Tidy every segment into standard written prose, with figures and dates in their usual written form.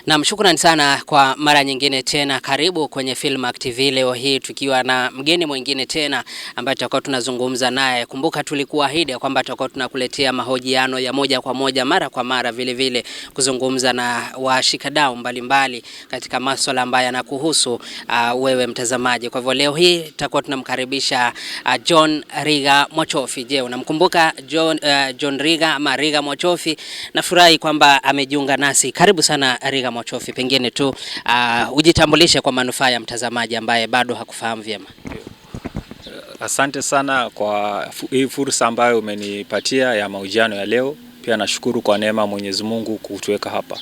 Na shukrani sana kwa mara nyingine tena. Karibu kwenye Filmac TV leo hii tukiwa na mgeni mwingine tena ambaye tutakuwa tunazungumza naye. Kumbuka tulikuahidi kwamba tutakuwa tunakuletea mahojiano ya moja kwa moja mara kwa mara, vile vile kuzungumza na washikadau mbalimbali katika masuala ambayo yanakuhusu wewe mtazamaji. Kwa hivyo leo hii tutakuwa tunamkaribisha John Riga Mwachofi. Je, unamkumbuka John Riga ama Riga Mwachofi? Nafurahi kwamba amejiunga nasi. Karibu sana Riga Mwachofi, pengine tu ujitambulishe kwa manufaa ya mtazamaji ambaye bado hakufahamu vyema. Asante sana kwa hii fursa ambayo umenipatia ya mahojiano ya leo. Pia nashukuru kwa neema Mwenyezi Mungu kutuweka hapa.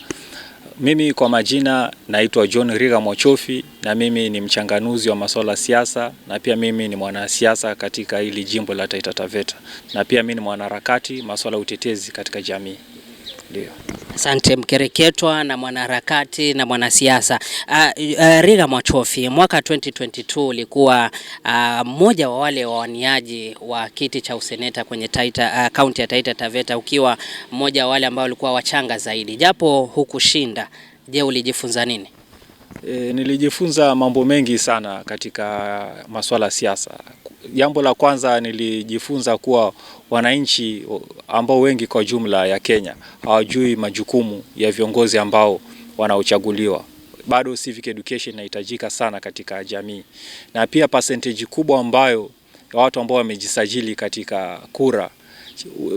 Mimi kwa majina naitwa John Riga Mwachofi na mimi ni mchanganuzi wa masuala siasa na pia mimi ni mwanasiasa katika hili jimbo la Taita Taveta na pia mimi ni mwanaharakati masuala utetezi katika jamii. Ndio. Asante, mkereketwa na mwanaharakati na mwanasiasa. Riga Mwachofi, mwaka 2022 ulikuwa mmoja wa wale wawaniaji wa kiti cha useneta kwenye kaunti ya Taita Taveta, ukiwa mmoja wa wale ambao walikuwa wachanga zaidi. Japo hukushinda, je, ulijifunza nini? Nilijifunza mambo mengi sana katika masuala ya siasa. Jambo la kwanza nilijifunza kuwa wananchi ambao wengi kwa jumla ya Kenya hawajui majukumu ya viongozi ambao wanaochaguliwa. Bado civic education inahitajika sana katika jamii. Na pia percentage kubwa ambayo ya watu ambao wamejisajili katika kura,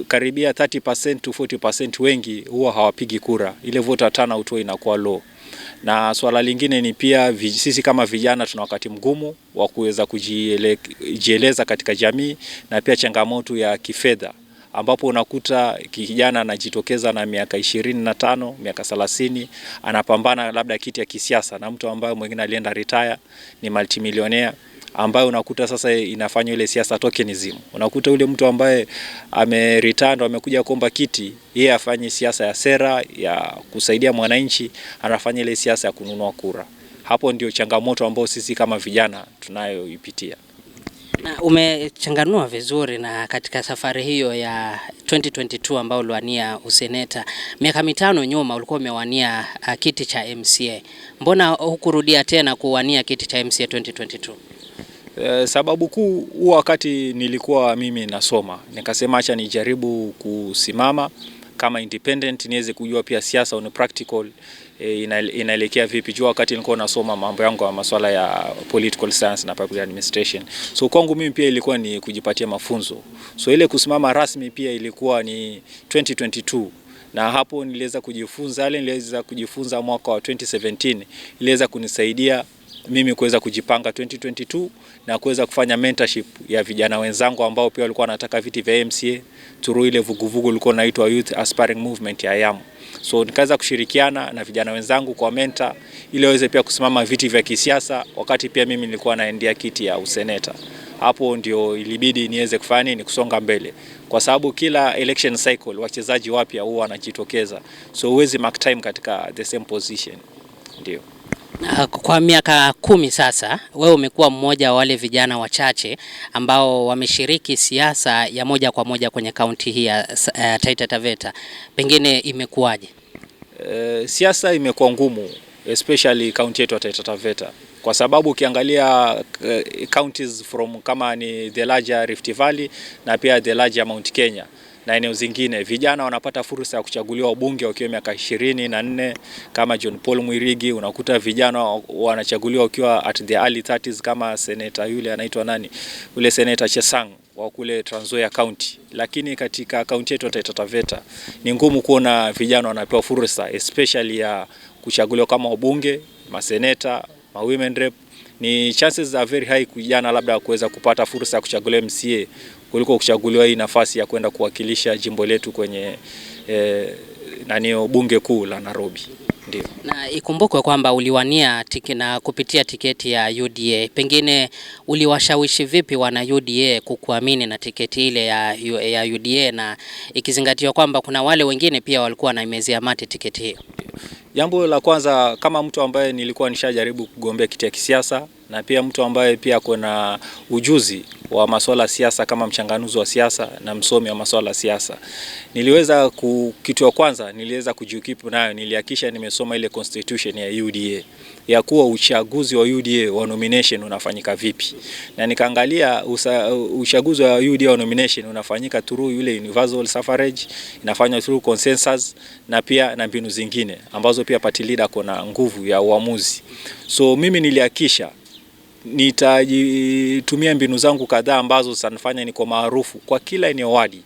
karibia 30% to 40% wengi huwa hawapigi kura. Ile voter turnout inakuwa low. Na swala lingine ni pia sisi kama vijana tuna wakati mgumu wa kuweza kujieleza katika jamii, na pia changamoto ya kifedha ambapo unakuta kijana anajitokeza na miaka 25, miaka 30, anapambana labda kiti ya kisiasa na mtu ambaye mwingine alienda retire ni multimillionaire, ambayo unakuta sasa inafanya ile siasa tokenism. Unakuta ule mtu ambaye ameretire amekuja kuomba kiti, yeye afanye siasa ya sera ya kusaidia mwananchi, anafanya ile siasa ya kununua kura. Hapo ndio changamoto ambayo sisi kama vijana tunayoipitia. Na umechanganua vizuri, na katika safari hiyo ya 2022 ambao uliwania useneta, miaka 5 nyuma ulikuwa umewania kiti cha MCA. Mbona hukurudia tena kuwania kiti cha MCA 2022? Sababu kuu wakati nilikuwa mimi nasoma, nikasema acha nijaribu kusimama kama independent niweze kujua pia siasa on practical inaelekea vipi. Jua wakati nilikuwa nasoma mambo yangu ya masuala ya political science na public administration. So kwangu mimi pia ilikuwa ni kujipatia mafunzo. So ile kusimama rasmi pia ilikuwa ni 2022. Na hapo niliweza kujifunza mwaka wa 2017, iliweza kunisaidia mimi kuweza kujipanga 2022 na kuweza kufanya mentorship ya vijana wenzangu ambao pia walikuwa wanataka viti vya MCA through ile vuguvugu lilikuwa naitwa Youth Aspiring Movement ya YAM. So nikaweza kushirikiana na vijana wenzangu kwa mentor ili waweze pia kusimama viti vya kisiasa, wakati pia mimi nilikuwa naendea kiti ya useneta. Hapo ndio ilibidi niweze kufanya nini, kusonga mbele, kwa sababu kila election cycle wachezaji wapya huwa wanajitokeza, so huwezi mark time katika the same position. Ndio. Kwa miaka 10 sasa, wewe umekuwa mmoja wa wale vijana wachache ambao wameshiriki siasa ya moja kwa moja kwenye kaunti hii ya Taita Taveta. Pengine imekuwaje? Siasa imekuwa ngumu, especially kaunti yetu ya Taita Taveta, kwa sababu ukiangalia counties from kama ni the larger Rift Valley na pia the larger Mount Kenya na eneo zingine, vijana wanapata fursa ya kuchaguliwa ubunge wakiwa miaka 24 kama John Paul Mwirigi. Unakuta vijana wanachaguliwa wakiwa at the early 30s kama senator yule anaitwa nani, ule senator Chesang wa kule Trans Nzoia County. Lakini katika kaunti yetu ya Taita Taveta ni ngumu kuona vijana wanapewa fursa, especially ya kuchaguliwa kama ubunge, maseneta, women rep. Ni chances are very high kijana labda kuweza kupata fursa ya kuchaguliwa MCA kuliko kuchaguliwa hii nafasi ya kwenda kuwakilisha jimbo letu kwenye bunge kuu la Nairobi. Ndio. Na ikumbukwe kwamba uliwania na kupitia tiketi ya UDA. Pengine uliwashawishi vipi wana UDA kukuamini na tiketi ile ya UDA, na ikizingatiwa kwamba kuna wale wengine pia walikuwa na imezia mate tiketi hiyo? Jambo la kwanza, kama mtu ambaye nilikuwa nishajaribu kugombea kiti ya kisiasa na pia mtu ambaye pia kuna ujuzi wa masuala ya siasa kama mchanganuzi wa siasa na msomi wa masuala ya siasa. Niliweza kitu ya kwanza niliweza kujikipu nayo, nilihakisha nimesoma ile constitution ya UDA ya kuwa uchaguzi wa UDA wa nomination unafanyika vipi, na nikaangalia uchaguzi wa UDA wa nomination unafanyika through yule universal suffrage, inafanywa through consensus na pia na mbinu zingine ambazo pia party leader kuna nguvu ya uamuzi. So mimi nilihakisha nitajitumia mbinu zangu kadhaa ambazo sanifanya niko maarufu kwa kila eneo wadi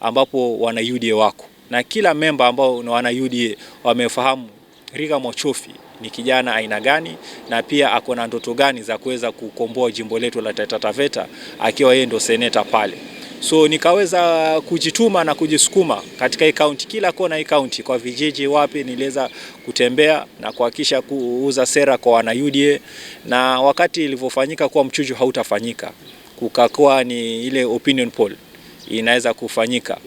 ambapo wana UDA wako, na kila memba ambao wana UDA wamefahamu Rigathi Gachagua ni kijana aina gani na pia ako na ndoto gani za kuweza kukomboa jimbo letu la Taita Taveta akiwa yeye ndo seneta pale. So nikaweza kujituma na kujisukuma katika hii county, kila kona hii county, kwa vijiji wapi niliweza kutembea na kuhakikisha kuuza sera kwa wana UDA, na wakati ilivyofanyika kuwa mchujo hautafanyika, kukakuwa ni ile opinion poll inaweza kufanyika.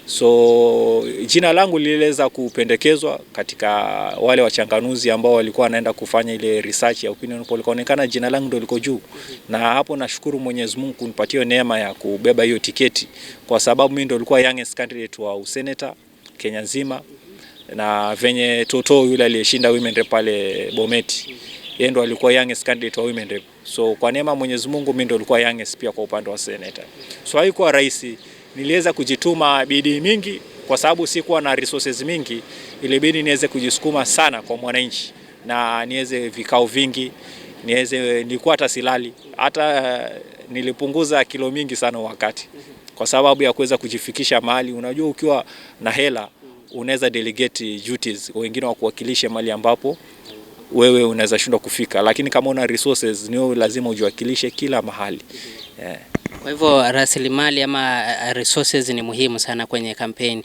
So jina langu liliweza kupendekezwa katika wale wachanganuzi ambao walikuwa wanaenda kufanya ile research ya opinion poll, kaonekana jina langu ndio liko juu, na hapo nashukuru Mwenyezi Mungu kunipatia neema ya kubeba hiyo tiketi, kwa sababu mimi ndio nilikuwa youngest candidate wa useneta Kenya nzima, na venye Toto yule aliyeshinda women rep pale Bometi, yeye ndo alikuwa youngest candidate wa women rep. So kwa neema Mwenyezi Mungu mimi ndo nilikuwa youngest pia kwa upande wa seneta. So haikuwa rahisi, niliweza kujituma bidii mingi kwa sababu sikuwa na resources mingi, ilibidi niweze kujisukuma sana kwa mwananchi na niweze vikao vingi, nilikuwa hata silali, hata nilipunguza kilo mingi sana wakati, kwa sababu ya kuweza kujifikisha mahali. Unajua ukiwa na hela unaweza delegate duties wengine wa kuwakilisha mahali ambapo wewe unaweza shindwa kufika, lakini kama una resources ni lazima ujiwakilishe kila mahali. Kwa hivyo rasilimali ama resources ni muhimu sana kwenye kampeni.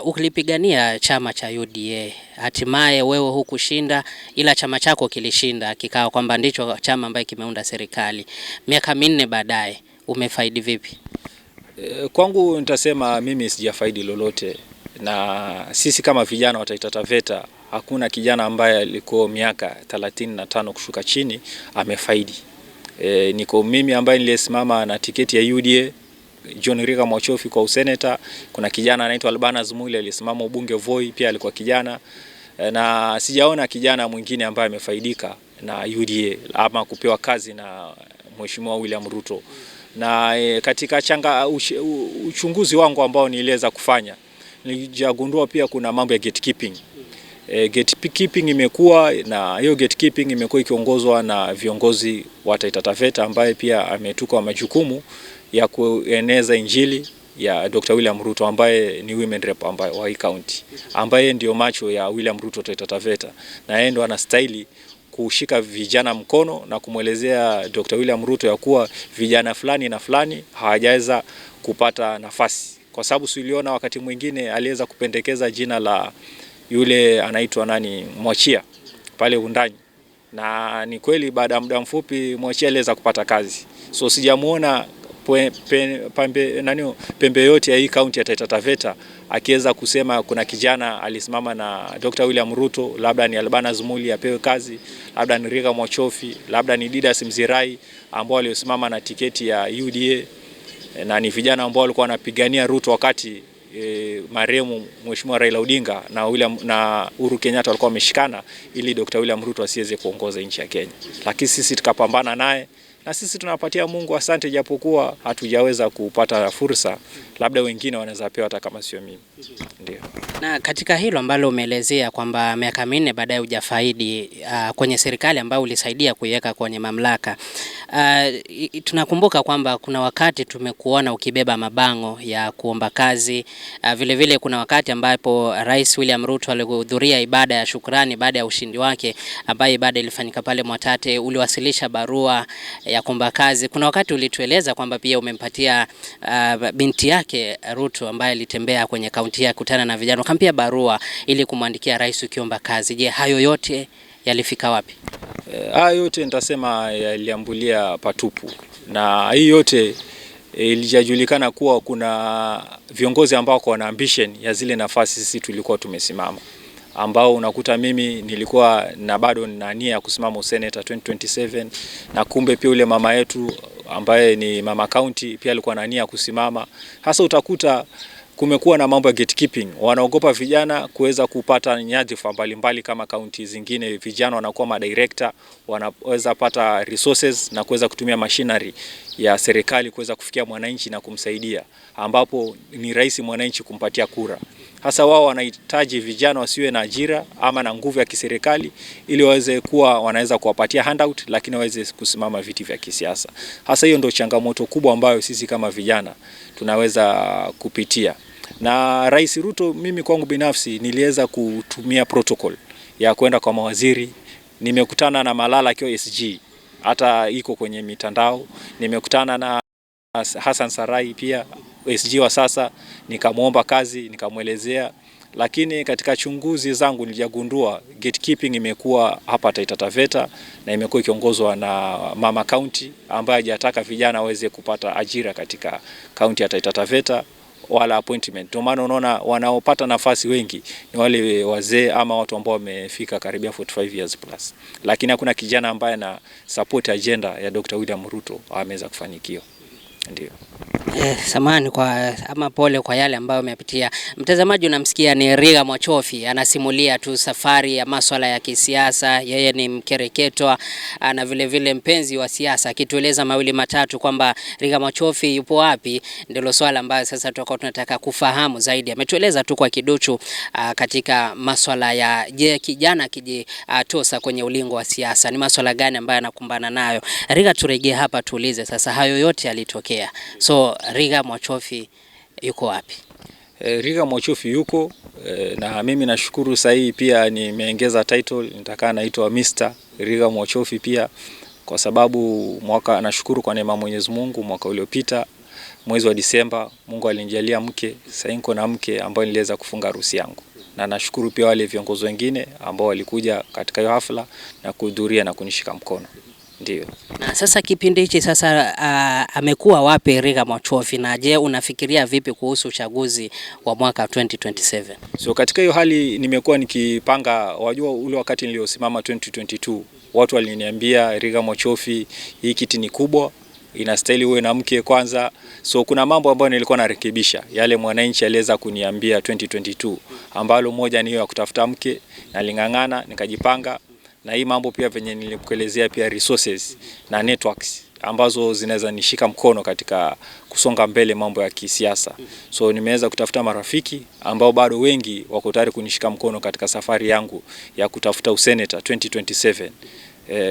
Ukilipigania chama cha UDA, hatimaye wewe hukushinda ila chama chako kilishinda, kikao kwamba ndicho chama ambaye kimeunda serikali. Miaka 4 baadaye umefaidi vipi? Kwangu nitasema mimi sijafaidi lolote, na sisi kama vijana wa Taita Taveta hakuna kijana ambaye alikuwa miaka 35 kushuka chini amefaidi. Niko mimi ambaye nilisimama na tiketi ya UDA, John Rigathi Gachagua kwa useneta. Kuna kijana anaitwa Albanas Muli alisimama ubunge Voi, pia alikuwa kijana, na sijaona kijana mwingine ambaye amefaidika na UDA ama kupewa kazi na Mheshimiwa William Ruto. Na katika uchunguzi wangu ambao niliweza kufanya, nilijagundua pia kuna mambo ya gatekeeping. Gatekeeping imekuwa, na hiyo gatekeeping imekuwa ikiongozwa na viongozi wa Taita Taveta ambaye pia ametukwa majukumu ya kueneza injili ya Dr. William Ruto ambaye ni women rep ambaye wa hii county, ambaye ndio macho ya William Ruto Taita Taveta, na yeye ndo anastahili kushika vijana mkono na kumwelezea Dr. William Ruto ya kuwa vijana fulani na fulani hawajaweza kupata nafasi, kwa sababu uliona wakati mwingine aliweza kupendekeza jina la yule anaitwa nani, Mwachia pale Undanyi, na ni kweli baada ya muda mfupi Mwachia aliweza kupata kazi. So sijamuona pembe yote ya hii county ya Taita Taveta akiweza kusema kuna kijana alisimama na Dr. William Ruto, labda ni Albanas Muli apewe kazi, labda ni Rigathi Gachagua, labda ni Didas Mzirai ambao waliosimama na tiketi ya UDA, na ni vijana ambao walikuwa wanapigania Ruto wakati marehemu Mheshimiwa Raila Odinga na Uhuru Kenyatta walikuwa wameshikana ili Dr. William Ruto asiweze kuongoza nchi ya Kenya. Lakini sisi tukapambana naye, na sisi tunapatia Mungu asante, japokuwa hatujaweza kupata fursa, labda wengine wanaweza pewa hata kama sio mimi. Ndio. Na katika hilo ambalo umeelezea kwamba miaka 4 baadaye hujafaidi kwenye serikali ambayo ulisaidia kuiweka kwenye mamlaka, tunakumbuka kwamba kuna wakati tumekuona ukibeba mabango ya kuomba kazi. Vile vile kuna wakati ambapo Rais William Ruto alihudhuria ibada ya shukrani baada ya ushindi wake, ambayo ibada ilifanyika pale Mwatate, uliwasilisha barua ya kuomba kazi. Kuna wakati ulitueleza kwamba pia umempatia binti yake Ruto ambaye alitembea kwenye kaunti ya kutana na vijana, kampia barua ili kumwandikia rais ukiomba kazi. Je, hayo yote yalifika wapi? Hayo yote nitasema yaliambulia patupu, na hii yote ilijajulikana kuwa kuna viongozi ambao wana ambition ya zile nafasi sisi tulikuwa tumesimama. ambao unakuta mimi nilikuwa na bado nina nia ya kusimama useneta 2027, na kumbe pia ule mama yetu ambaye ni mama county pia alikuwa na nia ya kusimama. Hasa utakuta kumekuwa na mambo ya gatekeeping, wanaogopa vijana kuweza kupata nyadhifa mbalimbali kama kaunti zingine. Vijana wanakuwa madirector, wanaweza pata resources na kuweza kutumia machinery ya serikali kuweza kufikia mwananchi na kumsaidia, ambapo ni rahisi mwananchi kumpatia kura. Hasa wao wanahitaji vijana wasiwe na ajira ama na nguvu ya kiserikali, ili waweze kuwa wanaweza kuwapatia handout, lakini waweze kusimama viti vya kisiasa. Hasa hiyo ndio changamoto kubwa ambayo sisi kama vijana tunaweza kupitia. Na Rais Ruto, mimi kwangu binafsi niliweza kutumia protocol ya kwenda kwa mawaziri. Nimekutana na Malala akiwa SG, hata iko kwenye mitandao. Nimekutana na Hassan Sarai pia SG wa sasa, nikamwomba kazi, nikamwelezea. Lakini katika chunguzi zangu niligundua gatekeeping imekuwa hapa Taita Taveta, na imekuwa ikiongozwa na mama county ambaye hajataka vijana waweze kupata ajira katika county ya Taita Taveta wala appointment. Ndio maana unaona wanaopata nafasi wengi ni wale wazee ama watu ambao wamefika karibia 45 years plus. Lakini hakuna kijana ambaye na support agenda ya Dr. William Ruto ameweza kufanikiwa. Ndio. Samahani kwa ama pole kwa yale ambayo umepitia. Mtazamaji, unamsikia ni Rigathi Mwachofi anasimulia tu safari ya masuala ya kisiasa. Yeye ni mkereketwa na vile vile mpenzi wa siasa, akitueleza mawili matatu kwamba Rigathi Mwachofi yupo wapi, ndilo swala ambayo sasa tutakuwa tunataka kufahamu zaidi. Ametueleza tu kwa kiduchu katika masuala ya kijana kijitosa kwenye ulingo wa siasa, ni masuala gani ambayo anakumbana nayo. Rigathi, turejee hapa tuulize sasa, hayo yote yalitokea. So Rigathi Mwachofi yuko wapi? Rigathi Mwachofi yuko na mimi nashukuru sahii pia nimeongeza title, nitakaa naitwa Mr. Rigathi Mwachofi pia, kwa sababu nashukuru kwa neema Mwenyezi Mungu, mwaka uliopita mwezi wa Disemba Mungu alinijalia mke. Sasa niko na mke ambaye niliweza kufunga harusi yangu, na nashukuru pia wale viongozi wengine ambao walikuja katika hiyo hafla na kuhudhuria na kunishika mkono. Ndio. Na sasa kipindi hichi sasa amekuwa wapi Rigathi Mwachofi, na je, unafikiria vipi kuhusu uchaguzi wa mwaka 2027? So katika hiyo hali nimekuwa nikipanga, wajua ule wakati niliosimama 2022 watu waliniambia Rigathi Mwachofi, hii kiti ni kubwa, inastahili uwe na mke kwanza. So kuna mambo ambayo nilikuwa narekebisha yale mwananchi aliweza kuniambia 2022, ambalo moja ni hiyo ya kutafuta mke, na lingangana nikajipanga. Na hii mambo pia venye nilikuelezea pia resources na networks ambazo zinaweza nishika mkono katika kusonga mbele mambo ya kisiasa. So nimeweza kutafuta marafiki ambao bado wengi wako tayari kunishika mkono katika safari yangu ya kutafuta useneta 2027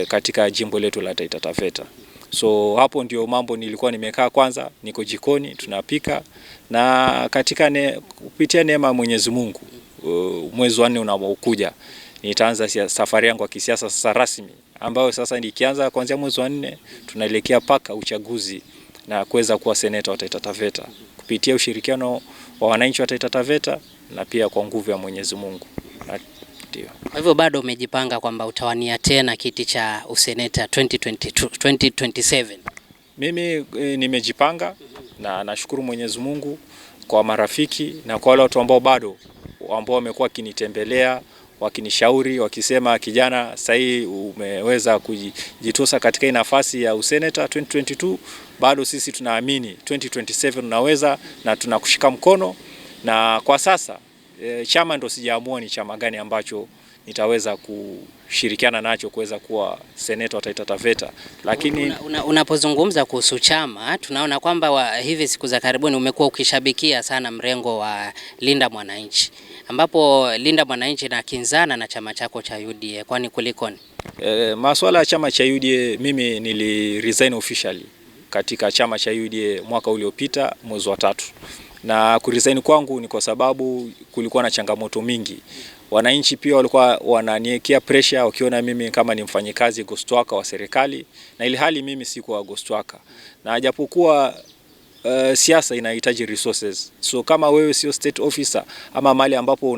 katika jimbo letu la Taita Taveta. So hapo ndio mambo nilikuwa nimekaa kwanza, niko jikoni tunapika, na katika kupitia neema Mwenyezi Mungu mwezi wa 4 unaokuja nitaanza safari yangu ya kisiasa sasa rasmi, ambayo sasa nikianza kuanzia mwezi wa 4 tunaelekea paka uchaguzi na kuweza kuwa seneta wa Taita Taveta kupitia ushirikiano wa wananchi wa Taita Taveta na pia kwa nguvu ya Mwenyezi Mungu. Ndio. Kwa hivyo bado umejipanga kwamba utawania tena kiti cha useneta 2027? Mimi nimejipanga na nashukuru Mwenyezi Mungu kwa marafiki na kwa wale watu ambao bado wamekuwa kinitembelea, wakinishauri, wakisema kijana sahi umeweza kujitosa katika hii nafasi ya useneta 2022, bado sisi tunaamini 2027 unaweza na tunakushika mkono. Na kwa sasa chama ndo sijaamua ni chama gani ambacho nitaweza kushirikiana nacho kuweza kuwa seneta wa Taita Taveta. Lakini unapozungumza kuhusu chama, tunaona kwamba hivi siku za karibuni umekuwa ukishabikia sana mrengo wa Linda Mwananchi, ambapo Linda Mwananchi na kinzana na chama chako cha UDA, kwani kulikoni? Masuala ya chama cha UDA, mimi resign officially katika chama cha UDA mwaka uliopita mwezi wa 3. Na kuresign kwangu ni kwa sababu kulikuwa na changamoto mingi. Wananchi pia walikuwa wananiwekea pressure wakiona mimi kama ni mfanyikazi ghost worker wa serikali, na ili hali mimi sikuwa ghost worker. Na japokuwa siasa inahitaji resources. So kama wewe sio state officer ama mali ambapo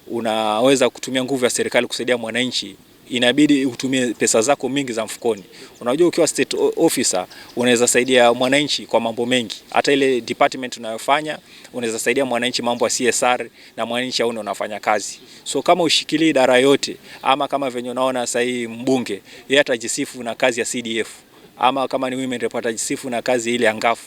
unaweza kutumia nguvu ya serikali kusaidia mwananchi, inabidi utumie pesa zako mingi za mfukoni. Unajua ukiwa state officer unaweza saidia mwananchi kwa mambo mengi. Hata ile department unayofanya unaweza saidia mwananchi mambo ya CSR na mwananchi aone unafanya kazi. So kama ushikilie idara yote, ama kama venye unaona sasa hii mbunge yeye atajisifu na kazi ya CDF, ama kama ni women rep atajisifu na kazi ile angafu,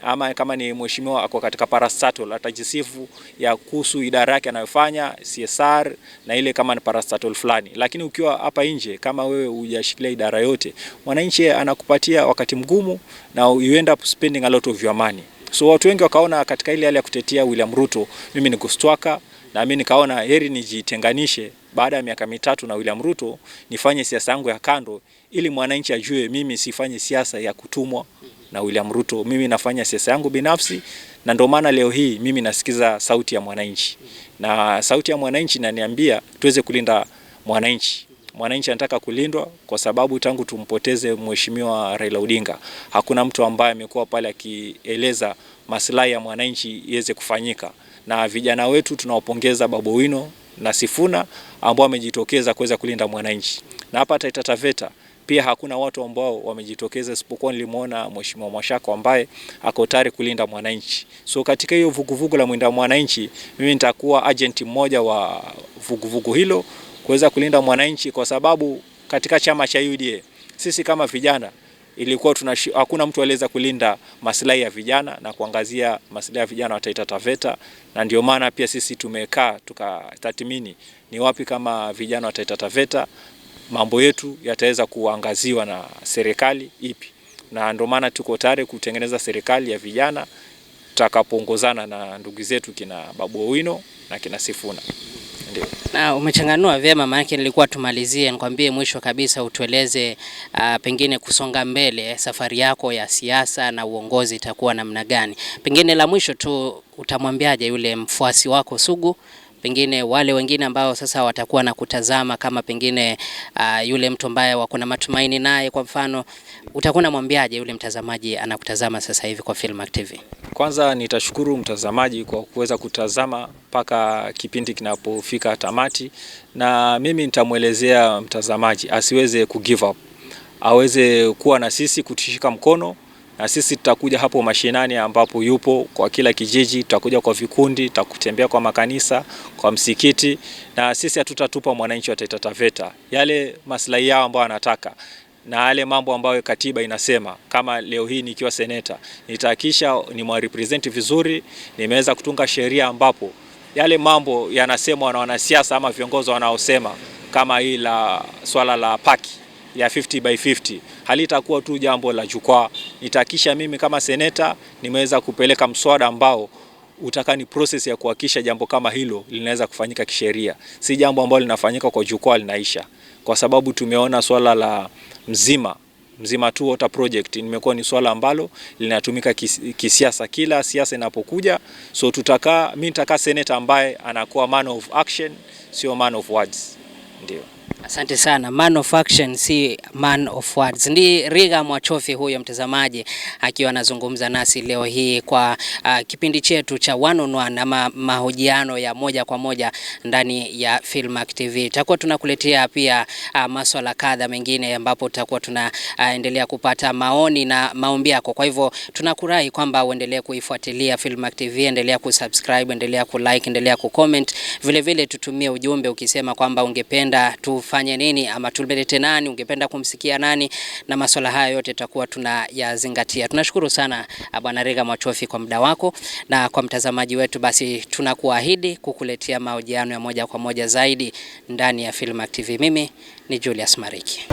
ama kama ni mheshimiwa ako katika parastatal atajisifu ya kuhusu idara yake anayofanya CSR na ile kama ni parastatal fulani. Lakini ukiwa hapa nje kama wewe hujashikilia idara yote, mwananchi anakupatia wakati mgumu na you end up spending a lot of your money. So watu wengi wakaona katika ile hali ya kutetea William Ruto mimi ni kustwaka, na mimi nikaona heri nijitenganishe baada ya miaka mitatu na William Ruto, nifanye siasa yangu ya kando ili mwananchi ajue mimi sifanye siasa ya kutumwa na William Ruto. Mimi nafanya siasa yangu binafsi, na ndio maana leo hii mimi nasikiza sauti ya mwananchi. Na sauti ya mwananchi inaniambia tuweze kulinda mwananchi. Mwananchi anataka kulindwa kwa sababu tangu tumpoteze mheshimiwa Raila Odinga hakuna mtu ambaye amekuwa pale akieleza maslahi ya mwananchi iweze kufanyika. Na vijana wetu tunawapongeza Babu Owino na Sifuna ambao wamejitokeza kuweza kulinda mwananchi. Na hapa Taita Taveta pia hakuna watu ambao wamejitokeza, isipokuwa nilimuona mheshimiwa Mwashako ambaye ako tayari kulinda mwananchi. So katika hiyo vuguvugu la mwinda mwananchi, mimi nitakuwa agent mmoja wa vuguvugu hilo kuweza kulinda mwananchi, kwa sababu katika chama cha UDA sisi kama vijana ilikuwa hakuna mtu aliweza kulinda maslahi ya vijana na kuangazia maslahi ya vijana wa Taita Taveta, na ndio maana pia sisi tumekaa tukatathmini ni wapi kama vijana wa Taita Taveta mambo yetu yataweza kuangaziwa na serikali ipi, na ndio maana tuko tayari kutengeneza serikali ya vijana tutakapoongozana na ndugu zetu kina Babu Owino na kina Sifuna. Ndio. Na umechanganua vyema, maana nilikuwa tumalizie nikwambie mwisho kabisa utueleze pengine kusonga mbele safari yako ya siasa na uongozi itakuwa namna gani. Pengine la mwisho tu utamwambiaje yule mfuasi wako sugu, pengine wale wengine ambao sasa watakuwa na kutazama kama pengine yule mtu ambaye wako na matumaini naye, kwa mfano utakuwa unamwambiaje yule mtazamaji anakutazama sasa hivi kwa Filmac TV? Kwanza nitashukuru mtazamaji kwa kuweza kutazama mpaka kipindi kinapofika tamati, na mimi nitamuelezea mtazamaji asiweze kugive up, aweze kuwa na sisi, kutushika mkono, na sisi tutakuja hapo mashinani ambapo yupo kwa kila kijiji, tutakuja kwa vikundi, tutakutembea kwa makanisa, kwa msikiti, na sisi hatutatupa mwananchi wa Taita Taveta yale maslahi yao ambao anataka na yale mambo ambayo katiba inasema. Kama leo hii nikiwa seneta, nitahakisha ni mwarepresent vizuri, nimeweza kutunga sheria ambapo yale mambo yanasemwa na wanasiasa ama viongozi wanaosema kama hii la swala la paki ya 50/50 halitakuwa tu jambo la jukwaa. Nitahakisha mimi kama seneta nimeweza kupeleka mswada ambao utakani process ya kuhakikisha jambo kama hilo linaweza kufanyika kisheria, si jambo ambalo linafanyika kwa jukwaa linaisha. Kwa sababu tumeona swala la mzima tu water project nimekuwa ni swala ambalo linatumika kisiasa, kila siasa inapokuja. So mimi nitakaa seneta ambaye anakuwa man of action, sio man of words. Ndio. Asante sana. Man of action, si man of words. Ndi Riga Mwachofi huyo mtazamaji akiwa anazungumza nasi leo hii kwa kipindi chetu cha one on one ama mahojiano ya moja kwa moja ndani ya Filmac TV. Tutakuwa tunakuletea pia masuala kadha mengine ambapo tutakuwa tunaendelea kupata maoni na maombi yako. Kwa hivyo tunakurai kwamba uendelee kuifuatilia Filmac TV, endelea kusubscribe, endelea kulike, endelea kucomment. Vile vile tutumie ujumbe ukisema kwamba ungependa tufanye nini ama tulete nani, ungependa kumsikia nani, na masuala haya yote tutakuwa tunayazingatia. Tunashukuru sana Bwana Riga Mwachofi kwa muda wako, na kwa mtazamaji wetu basi tunakuahidi kukuletea mahojiano ya moja kwa moja zaidi ndani ya Filmac TV. Mimi ni Julius Mariki.